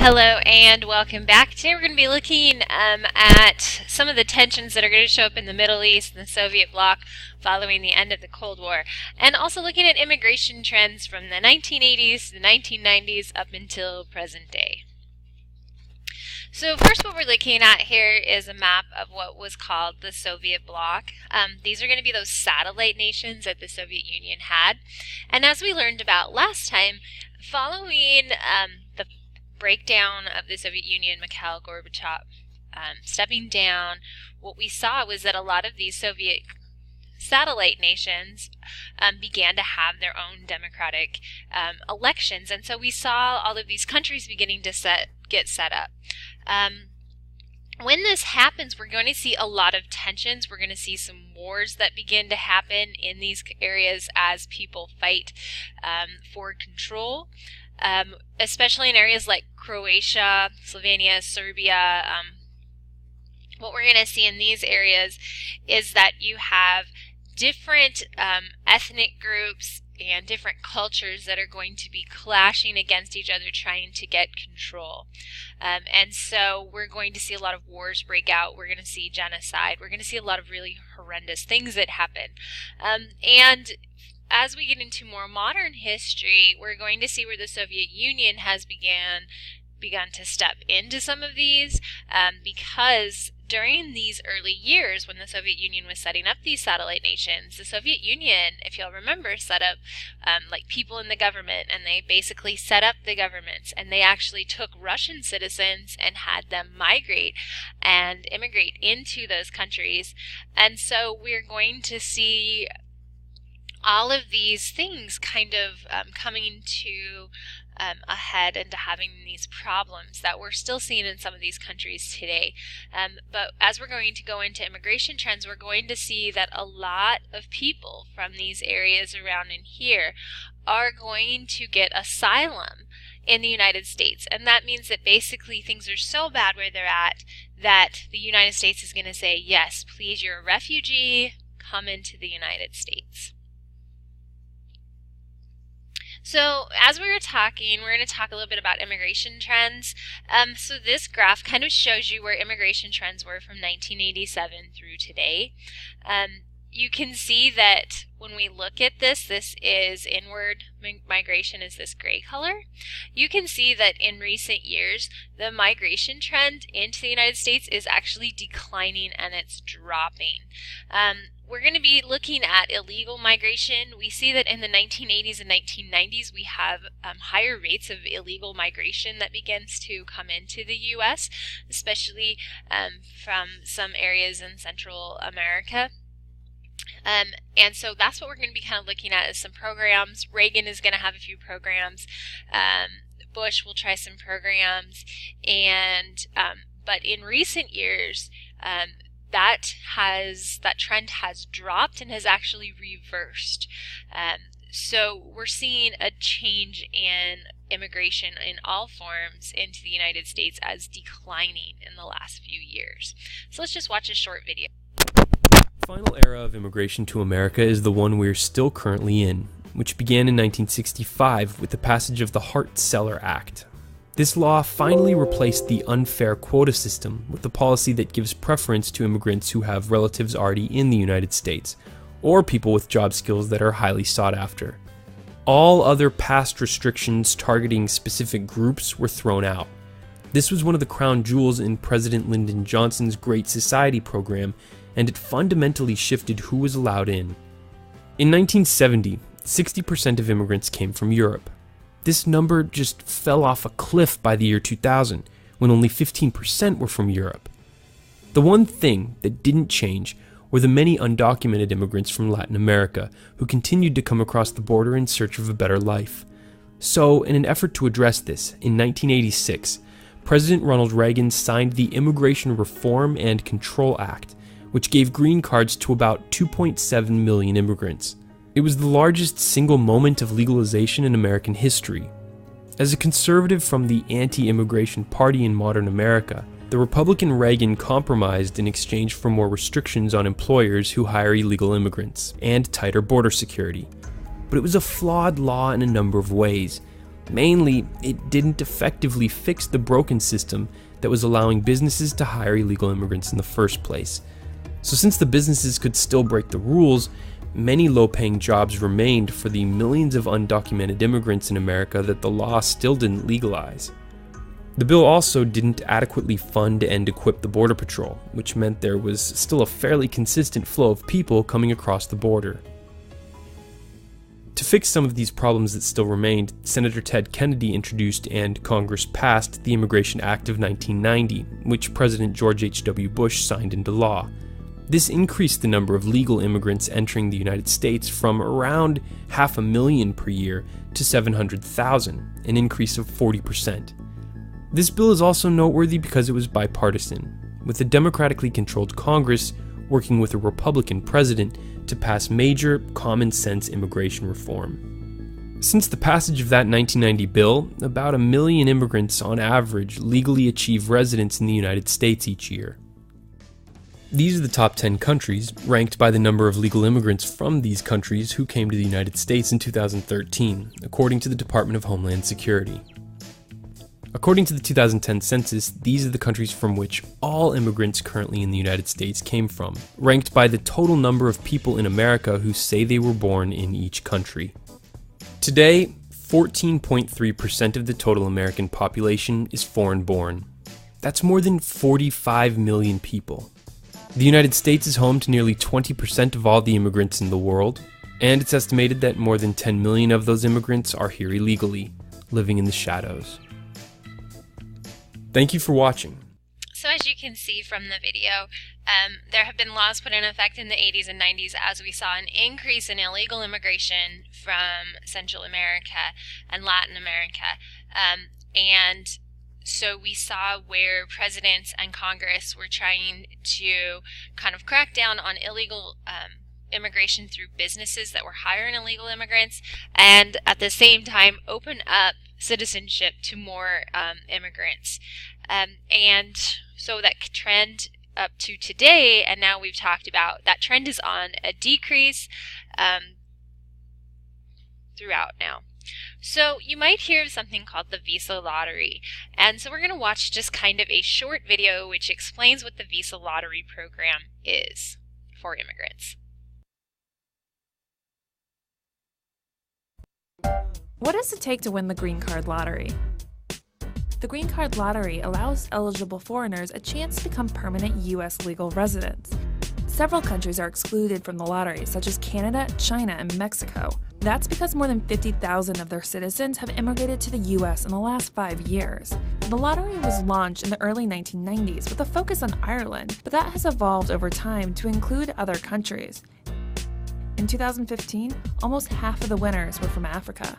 Hello and welcome back. Today we're going to be looking at some of the tensions that are going to show up in the Middle East and the Soviet bloc following the end of the Cold War, and also looking at immigration trends from the 1980s to the 1990s up until present day. So first, what we're looking at here is a map of what was called the Soviet bloc. These are going to be those satellite nations that the Soviet Union had. And as we learned about last time, following the breakdown of the Soviet Union, Mikhail Gorbachev stepping down, what we saw was that a lot of these Soviet satellite nations began to have their own democratic elections. And so we saw all of these countries beginning to get set up. When this happens, we're going to see a lot of tensions. We're going to see some wars that begin to happen in these areas as people fight for control, especially in areas like Croatia, Slovenia, Serbia. What we're going to see in these areas is that you have different ethnic groups and different cultures that are going to be clashing against each other, trying to get control. And so we're going to see a lot of wars break out. We're going to see genocide. We're going to see a lot of really horrendous things that happen. And as we get into more modern history, we're going to see where the Soviet Union has begun to step into some of these because during these early years when the Soviet Union was setting up these satellite nations, the Soviet Union, if you'll remember, set up like people in the government, and they basically set up the governments, and they actually took Russian citizens and had them migrate and immigrate into those countries. And so we're going to see all of these things kind of coming to ahead and to having these problems that we're still seeing in some of these countries today. But as we're going to go into immigration trends, we're going to see that a lot of people from these areas around in here are going to get asylum in the United States. And that means that basically things are so bad where they're at that the United States is going to say, yes, please, you're a refugee, come into the United States. So as we were talking, we're going to talk a little bit about immigration trends. So this graph kind of shows you where immigration trends were from 1987 through today. You can see that when we look at this is inward migration is this gray color. You can see that in recent years, the migration trend into the United States is actually declining and it's dropping. We're going to be looking at illegal migration. We see that in the 1980s and 1990s, we have higher rates of illegal migration that begins to come into the U.S., especially from some areas in Central America. And so that's what we're going to be kind of looking at is some programs. Reagan is going to have a few programs. Bush will try some programs. And but in recent years, that trend has dropped and has actually reversed. So we're seeing a change in immigration in all forms into the United States as declining in the last few years. So let's just watch a short video. The final era of immigration to America is the one we're still currently in, which began in 1965 with the passage of the Hart-Celler Act. This law finally replaced the unfair quota system with a policy that gives preference to immigrants who have relatives already in the United States, or people with job skills that are highly sought after. All other past restrictions targeting specific groups were thrown out. This was one of the crown jewels in President Lyndon Johnson's Great Society program, and it fundamentally shifted who was allowed in. In 1970, 60% of immigrants came from Europe. This number just fell off a cliff by the year 2000, when only 15% were from Europe. The one thing that didn't change were the many undocumented immigrants from Latin America who continued to come across the border in search of a better life. So, in an effort to address this, in 1986, President Ronald Reagan signed the Immigration Reform and Control Act, which gave green cards to about 2.7 million immigrants. It was the largest single moment of legalization in American history. As a conservative from the anti-immigration party in modern America, the Republican Reagan compromised in exchange for more restrictions on employers who hire illegal immigrants and tighter border security. But it was a flawed law in a number of ways. Mainly, it didn't effectively fix the broken system that was allowing businesses to hire illegal immigrants in the first place. So since the businesses could still break the rules, many low-paying jobs remained for the millions of undocumented immigrants in America that the law still didn't legalize. The bill also didn't adequately fund and equip the Border Patrol, which meant there was still a fairly consistent flow of people coming across the border. To fix some of these problems that still remained, Senator Ted Kennedy introduced and Congress passed the Immigration Act of 1990, which President George H.W. Bush signed into law. This increased the number of legal immigrants entering the United States from around 500,000 per year to 700,000, an increase of 40%. This bill is also noteworthy because it was bipartisan, with a democratically controlled Congress working with a Republican president to pass major common-sense immigration reform. Since the passage of that 1990 bill, about 1 million immigrants on average legally achieve residence in the United States each year. These are the top 10 countries, ranked by the number of legal immigrants from these countries who came to the United States in 2013, according to the Department of Homeland Security. According to the 2010 census, these are the countries from which all immigrants currently in the United States came from, ranked by the total number of people in America who say they were born in each country. Today, 14.3% of the total American population is foreign-born. That's more than 45 million people. The United States is home to nearly 20% of all the immigrants in the world, and it's estimated that more than 10 million of those immigrants are here illegally, living in the shadows. Thank you for watching. So as you can see from the video, there have been laws put in effect in the 80s and 90s as we saw an increase in illegal immigration from Central America and Latin America. And so we saw where presidents and Congress were trying to kind of crack down on illegal immigration through businesses that were hiring illegal immigrants, and at the same time open up citizenship to more immigrants. And so that trend up to today, and now we've talked about, that trend is on a decrease throughout now. So you might hear of something called the visa lottery. And so we're going to watch just kind of a short video which explains what the visa lottery program is for immigrants. What does it take to win the Green Card Lottery? The Green Card Lottery allows eligible foreigners a chance to become permanent U.S. legal residents. Several countries are excluded from the lottery, such as Canada, China, and Mexico. That's because more than 50,000 of their citizens have immigrated to the U.S. in the last 5 years. The lottery was launched in the early 1990s with a focus on Ireland, but that has evolved over time to include other countries. In 2015, almost half of the winners were from Africa.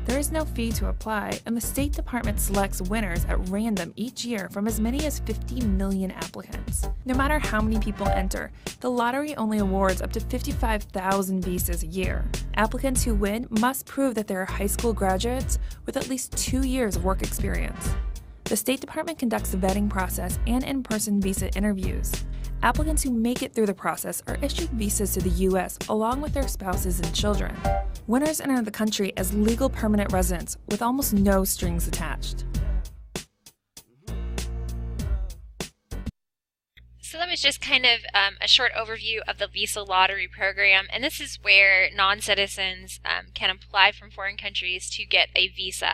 There is no fee to apply, and the State Department selects winners at random each year from as many as 50 million applicants. No matter how many people enter, the lottery only awards up to 55,000 visas a year. Applicants who win must prove that they are high school graduates with at least 2 years of work experience. The State Department conducts a vetting process and in-person visa interviews. Applicants who make it through the process are issued visas to the U.S. along with their spouses and children. Winners enter the country as legal permanent residents with almost no strings attached. So that was just kind of a short overview of the visa lottery program, and this is where non-citizens can apply from foreign countries to get a visa.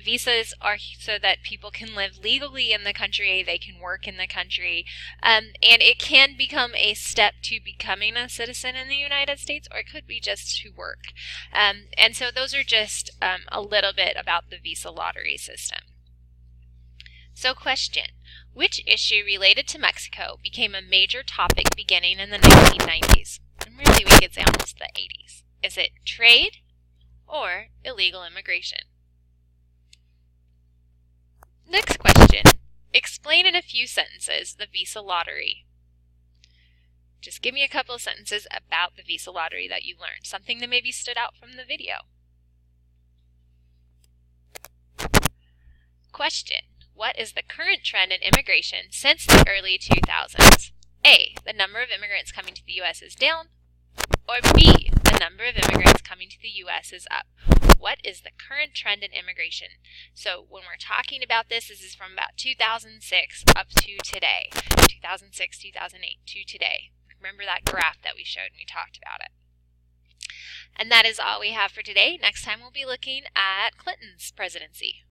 Visas are so that people can live legally in the country, they can work in the country, and it can become a step to becoming a citizen in the United States, or it could be just to work. And so those are just a little bit about the visa lottery system. So question. Which issue related to Mexico became a major topic beginning in the 1990s? And really we could say almost the 80s. Is it trade or illegal immigration? Next question. Explain in a few sentences the visa lottery. Just give me a couple of sentences about the visa lottery that you learned. Something that maybe stood out from the video. Question. What is the current trend in immigration since the early 2000s? A. The number of immigrants coming to the U.S. is down. Or B. The the number of immigrants coming to the U.S. is up. What is the current trend in immigration? So when we're talking about this is from about 2006 up to today. 2006, 2008 to today. Remember that graph that we showed when we talked about it. And that is all we have for today. Next time we'll be looking at Clinton's presidency.